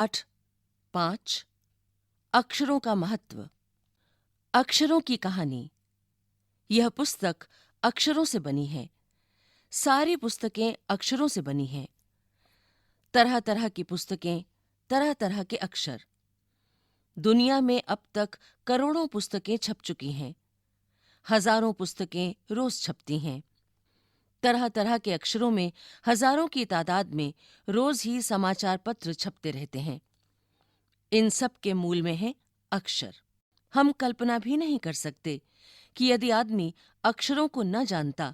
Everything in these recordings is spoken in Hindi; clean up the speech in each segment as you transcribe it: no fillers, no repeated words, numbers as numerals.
पाठ 5 अक्षरों का महत्व। अक्षरों की कहानी। यह पुस्तक अक्षरों से बनी है। सारी पुस्तकें अक्षरों से बनी हैं। तरह तरह की पुस्तकें, तरह तरह के अक्षर। दुनिया में अब तक करोड़ों पुस्तकें छप चुकी हैं। हजारों पुस्तकें रोज छपती हैं। तरह तरह के अक्षरों में हजारों की तादाद में रोज ही समाचार पत्र छपते रहते हैं। इन सब के मूल में है अक्षर। हम कल्पना भी नहीं कर सकते कि यदि आदमी अक्षरों को न जानता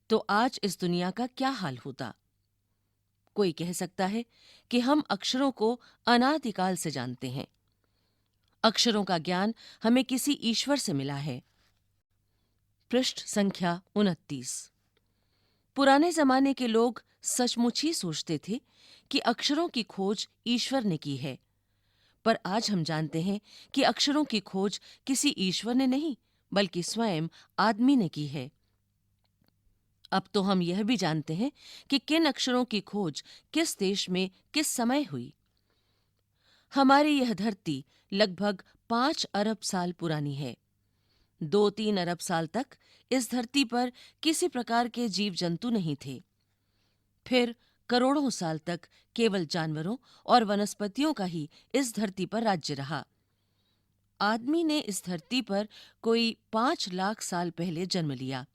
तो आज इस दुनिया का क्या हाल होता। कोई कह सकता है कि हम अक्षरों को अनादिकाल से जानते हैं। अक्षरों का ज्ञान हमें किसी ईश्वर से मिला है। पृष्ठ संख्या 29। पुराने जमाने के लोग सचमुच ही सोचते थे कि अक्षरों की खोज ईश्वर ने की है, पर आज हम जानते हैं कि अक्षरों की खोज किसी ईश्वर ने नहीं बल्कि स्वयं आदमी ने की है। अब तो हम यह भी जानते हैं कि किन अक्षरों की खोज किस देश में किस समय हुई। हमारी यह धरती लगभग 5 अरब साल पुरानी है। 2-3 अरब साल तक इस धरती पर किसी प्रकार के जीव जंतु नहीं थे। फिर करोड़ों साल तक केवल जानवरों और वनस्पतियों का ही इस धरती पर राज्य रहा। आदमी ने इस धरती पर कोई 5 लाख साल पहले जन्म लिया।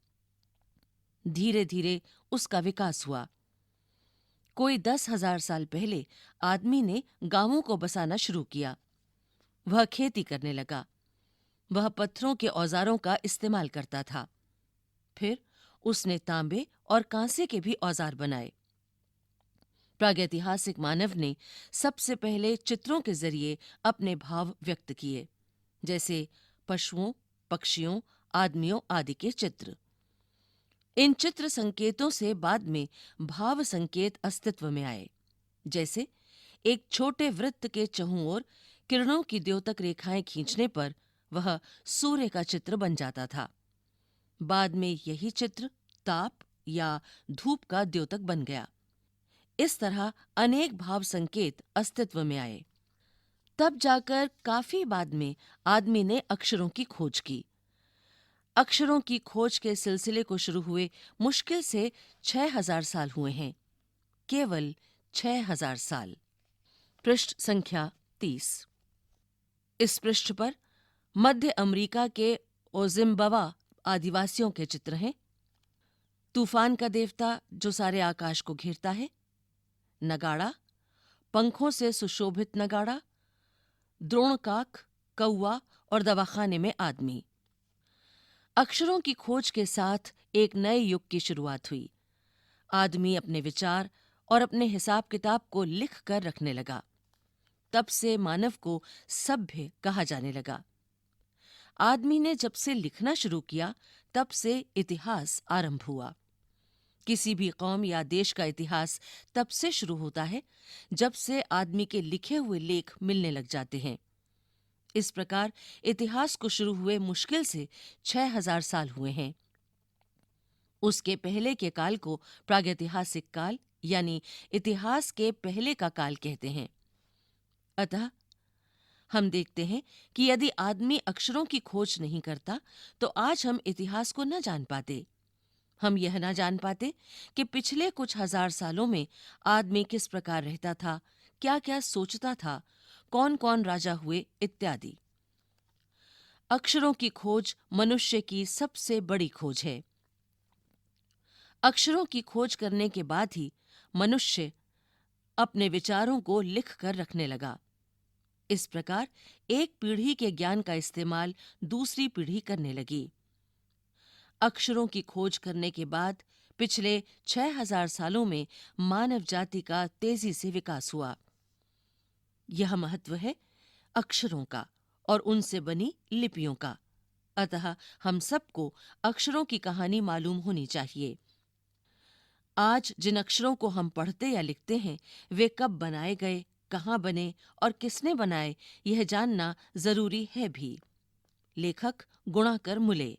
धीरे धीरे उसका विकास हुआ। कोई 10,000 साल पहले आदमी ने गांवों को बसाना शुरू किया। वह खेती करने लगा। वह पत्थरों के औजारों का इस्तेमाल करता था। फिर उसने तांबे और कांसे के भी औजार बनाए। प्रागैतिहासिक मानव ने सबसे पहले चित्रों के जरिए अपने भाव व्यक्त किए, जैसे पशुओं, पक्षियों, आदमियों आदि के चित्र। इन चित्र संकेतों से बाद में भाव संकेत अस्तित्व में आए, जैसे एक छोटे वृत्त के चहुं ओर किरणों की द्योतक रेखाएं खींचने पर वह सूर्य का चित्र बन जाता था। बाद में यही चित्र ताप या धूप का द्योतक बन गया। इस तरह अनेक भाव संकेत अस्तित्व में आए। तब जाकर काफी बाद में आदमी ने अक्षरों की खोज की। अक्षरों की खोज के सिलसिले को शुरू हुए मुश्किल से 6,000 साल हुए हैं। केवल 6,000 साल। पृष्ठ संख्या 30। इस पृष्ठ पर मध्य अमेरिका के ओजिम्बावा आदिवासियों के चित्र हैं। तूफान का देवता जो सारे आकाश को घेरता है, नगाड़ा, पंखों से सुशोभित नगाड़ा, द्रोणकाक, कौवा और दवाखाने में आदमी। अक्षरों की खोज के साथ एक नए युग की शुरुआत हुई। आदमी अपने विचार और अपने हिसाब किताब को लिख कर रखने लगा। तब से मानव को सभ्य कहा जाने लगा। आदमी ने जब से लिखना शुरू किया तब से इतिहास आरंभ हुआ। किसी भी कौम या देश का इतिहास तब से शुरू होता है जब से आदमी के लिखे हुए लेख मिलने लग जाते हैं। इस प्रकार इतिहास को शुरू हुए मुश्किल से 6,000 साल हुए हैं। उसके पहले के काल को प्रागैतिहासिक काल यानी इतिहास के पहले का काल कहते हैं। अतः हम देखते हैं कि यदि आदमी अक्षरों की खोज नहीं करता तो आज हम इतिहास को न जान पाते। हम यह न जान पाते कि पिछले कुछ हजार सालों में आदमी किस प्रकार रहता था, क्या क्या सोचता था, कौन कौन राजा हुए इत्यादि। अक्षरों की खोज मनुष्य की सबसे बड़ी खोज है। अक्षरों की खोज करने के बाद ही मनुष्य अपने विचारों को लिख कर रखने लगा। इस प्रकार एक पीढ़ी के ज्ञान का इस्तेमाल दूसरी पीढ़ी करने लगी। अक्षरों की खोज करने के बाद पिछले 6,000 सालों में मानव जाति का तेजी से विकास हुआ। यह महत्व है अक्षरों का और उनसे बनी लिपियों का। अतः हम सबको अक्षरों की कहानी मालूम होनी चाहिए। आज जिन अक्षरों को हम पढ़ते या लिखते हैं वे कब बनाए गए, कहाँ बने और किसने बनाए, यह जानना जरूरी है भी। लेखक गुणाकर मुले।